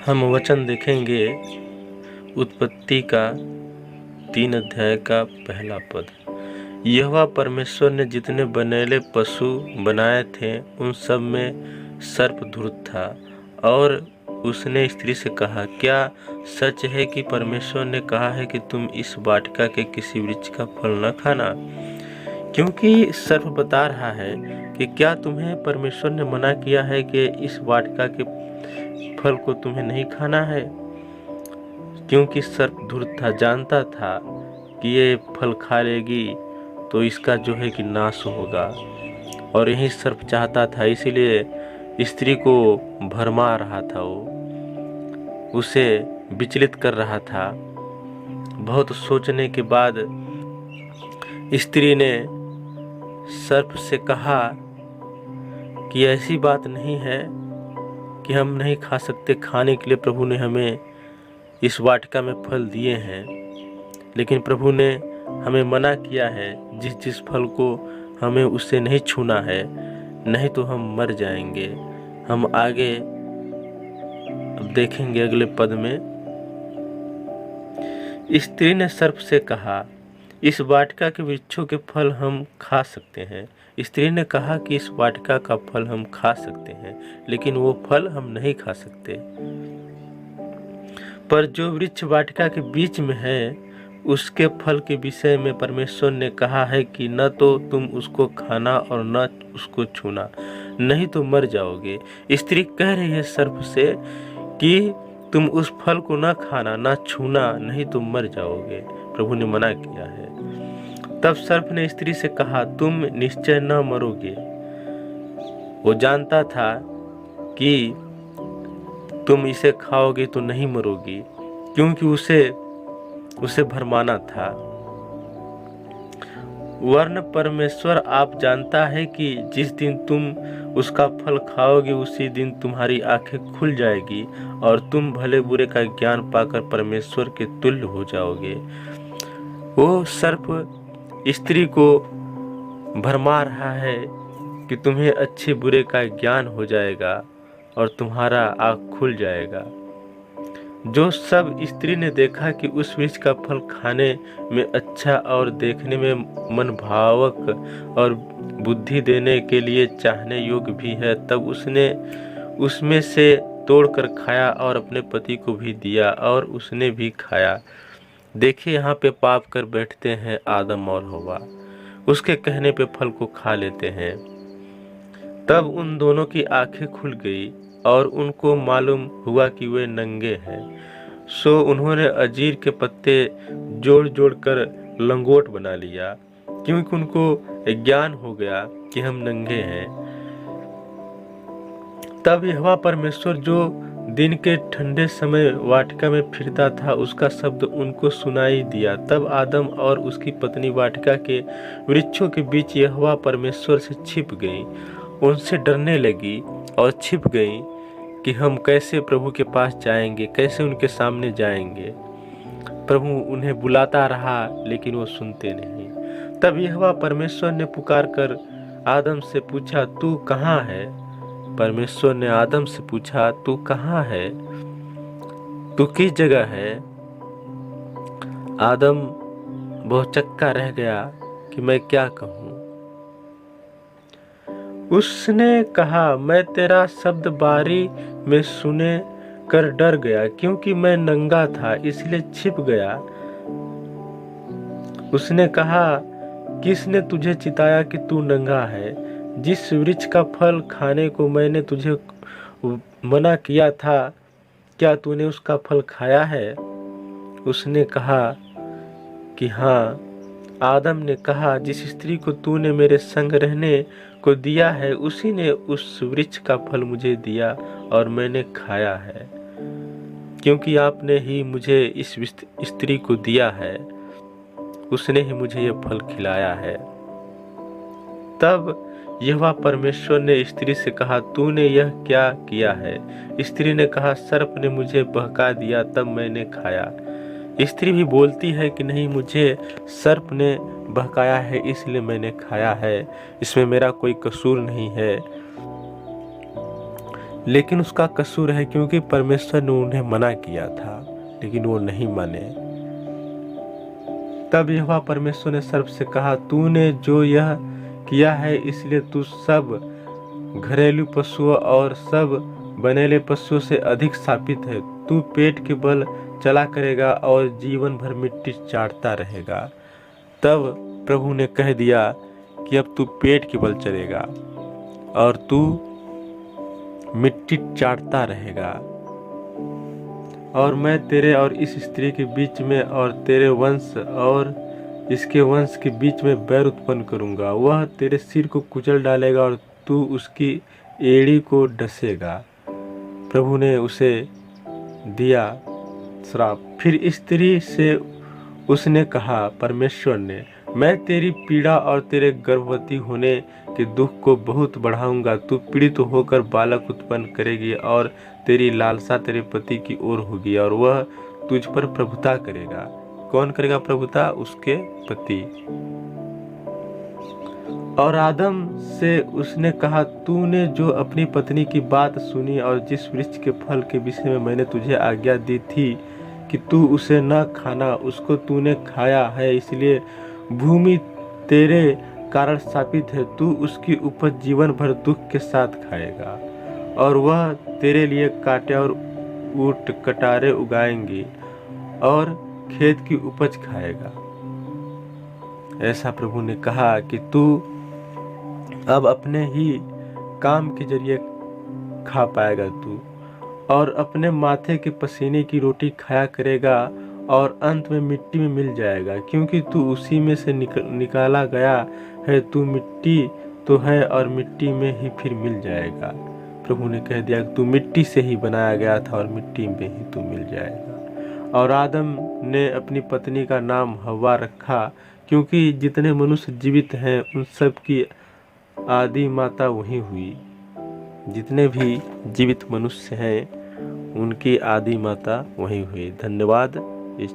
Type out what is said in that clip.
हम वचन देखेंगे उत्पत्ति का 3 अध्याय का पहला पद। यहोवा परमेश्वर ने जितने बनेले पशु बनाए थे उन सब में सर्प धूर्त था। और उसने स्त्री से कहा, क्या सच है कि परमेश्वर ने कहा है कि तुम इस वाटिका के किसी वृक्ष का फल न खाना? क्योंकि सर्प बता रहा है कि क्या तुम्हें परमेश्वर ने मना किया है कि इस वाटिका के फल को तुम्हें नहीं खाना है? क्योंकि सर्प धूर्त था, जानता था कि ये फल खा लेगी तो इसका जो है कि नाश होगा। और यही सर्प चाहता था, इसीलिए स्त्री को भरमा रहा था, वो उसे विचलित कर रहा था। बहुत सोचने के बाद स्त्री ने सर्प से कहा कि ऐसी बात नहीं है कि हम नहीं खा सकते। खाने के लिए प्रभु ने हमें इस वाटिका में फल दिए हैं, लेकिन प्रभु ने हमें मना किया है जिस फल को हमें उससे नहीं छूना है, नहीं तो हम मर जाएंगे। हम आगे अब देखेंगे अगले पद में। स्त्री ने सर्प से कहा, इस वाटिका के वृक्षों के फल हम खा सकते हैं। स्त्री ने कहा कि इस वाटिका का फल हम खा सकते हैं, लेकिन वो फल हम नहीं खा सकते। पर जो वृक्ष वाटिका के बीच में है उसके फल के विषय में परमेश्वर ने कहा है कि न तो तुम उसको खाना और न उसको छूना, नहीं तो मर जाओगे। स्त्री कह रही है सर्प से कि तुम उस फल को न खाना न छूना, नहीं तो मर जाओगे। प्रभु ने मना किया है। तब सर्प ने स्त्री से कहा, तुम निश्चय न मरोगे। वो जानता था कि तुम इसे खाओगे तो नहीं मरोगी, क्योंकि उसे भरमाना था। वरन परमेश्वर आप जानता है कि जिस दिन तुम उसका फल खाओगे उसी दिन तुम्हारी आंखें खुल जाएगी और तुम भले बुरे का ज्ञान पाकर परमेश्वर के तुल्य हो जाओगे। वो सर्प स्त्री को भरमा रहा है कि तुम्हें अच्छे बुरे का ज्ञान हो जाएगा और तुम्हारा आँख खुल जाएगा। जो सब स्त्री ने देखा कि उस वृक्ष का फल खाने में अच्छा और देखने में मनभावक और बुद्धि देने के लिए चाहने योग्य भी है, तब उसने उसमें से तोड़कर खाया और अपने पति को भी दिया और उसने भी खाया। देखिए, यहाँ पे पाप कर बैठते हैं आदम और हव्वा, उसके कहने पे फल को खा लेते हैं। तब उन दोनों की आंखें खुल गई और उनको मालूम हुआ कि वे नंगे हैं। सो उन्होंने अंजीर के पत्ते जोड़ जोड़ कर लंगोट बना लिया, क्योंकि उनको ज्ञान हो गया कि हम नंगे हैं। तब यहोवा परमेश्वर जो दिन के ठंडे समय वाटिका में फिरता था, उसका शब्द उनको सुनाई दिया। तब आदम और उसकी पत्नी वाटिका के वृक्षों के बीच यहोवा परमेश्वर से छिप गई, उनसे डरने लगी और छिप गई कि हम कैसे प्रभु के पास जाएंगे, कैसे उनके सामने जाएंगे। प्रभु उन्हें बुलाता रहा लेकिन वो सुनते नहीं। तब यहोवा परमेश्वर ने पुकार कर आदम से पूछा, तू कहाँ है? परमेश्वर ने आदम से पूछा, तू कहाँ है? तू किस जगह है? आदम बहुत चक्का रह गया कि मैं क्या कहूँ। उसने कहा, मैं तेरा शब्द बारी में सुने कर डर गया, क्योंकि मैं नंगा था इसलिए छिप गया। उसने कहा, किसने तुझे चिताया कि तू नंगा है? जिस वृक्ष का फल खाने को मैंने तुझे मना किया था, क्या तूने उसका फल खाया है? उसने कहा कि हाँ। आदम ने कहा, जिस स्त्री को तूने मेरे संग रहने को दिया है उसी ने उस वृक्ष का फल मुझे दिया और मैंने खाया है, क्योंकि आपने ही मुझे इस स्त्री को दिया है, उसने ही मुझे यह फल खिलाया है। तब यहोवा परमेश्वर ने स्त्री से कहा, तूने यह क्या किया है? स्त्री ने कहा, सर्प ने मुझे बहका दिया तब मैंने खाया। स्त्री भी बोलती है कि नहीं, मुझे सर्प ने बहकाया है इसलिए मैंने खाया है, इसमें मेरा कोई कसूर नहीं है। लेकिन उसका कसूर है क्योंकि परमेश्वर ने उन्हें मना किया था, लेकिन वो नहीं माने। तब यहोवा परमेश्वर ने सर्प से कहा, तूने जो यह किया है इसलिए तू सब घरेलू पशुओं और सब बनेले पशुओं से अधिक शापित है। तू पेट के बल चला करेगा और जीवन भर मिट्टी चाटता रहेगा। तब प्रभु ने कह दिया कि अब तू पेट के बल चलेगा और तू मिट्टी चाटता रहेगा, और मैं तेरे और इस स्त्री के बीच में और तेरे वंश और इसके वंश के बीच में बैर उत्पन्न करूंगा। वह तेरे सिर को कुचल डालेगा और तू उसकी एड़ी को डसेगा। प्रभु ने उसे दिया श्राप। फिर स्त्री से उसने कहा, परमेश्वर ने, मैं तेरी पीड़ा और तेरे गर्भवती होने के दुख को बहुत बढ़ाऊंगा। तू पीड़ित होकर बालक उत्पन्न करेगी और तेरी लालसा तेरे पति की ओर होगी और वह तुझ पर प्रभुता करेगा। कौन करेगा प्रभुता? उसके पति। और आदम से उसने कहा, तूने जो अपनी पत्नी की बात सुनी और जिस वृक्ष के फल के विषय में मैंने तुझे आज्ञा दी थी कि तू उसे न खाना, उसको तूने खाया है, इसलिए भूमि तेरे कारण शापित है। तू उसकी उपज जीवन भर दुख के साथ खाएगा और वह तेरे लिए कांटे और ऊंट कटारे उगाएंगी और खेत की उपज खाएगा। ऐसा प्रभु ने कहा कि तू अब अपने ही काम के जरिए खा पाएगा तू, और अपने माथे के पसीने की रोटी खाया करेगा और अंत में मिट्टी में मिल जाएगा, क्योंकि तू उसी में से निकाला गया है। तू मिट्टी तो है और मिट्टी में ही फिर मिल जाएगा। प्रभु ने कह दिया कि तू मिट्टी से ही बनाया गया था और मिट्टी में ही तू मिल जाएगा। और आदम ने अपनी पत्नी का नाम हव्वा रखा, क्योंकि जितने मनुष्य जीवित हैं उन सब की आदि माता वही हुई। जितने भी जीवित मनुष्य हैं उनकी आदि माता वही हुई। धन्यवाद। इस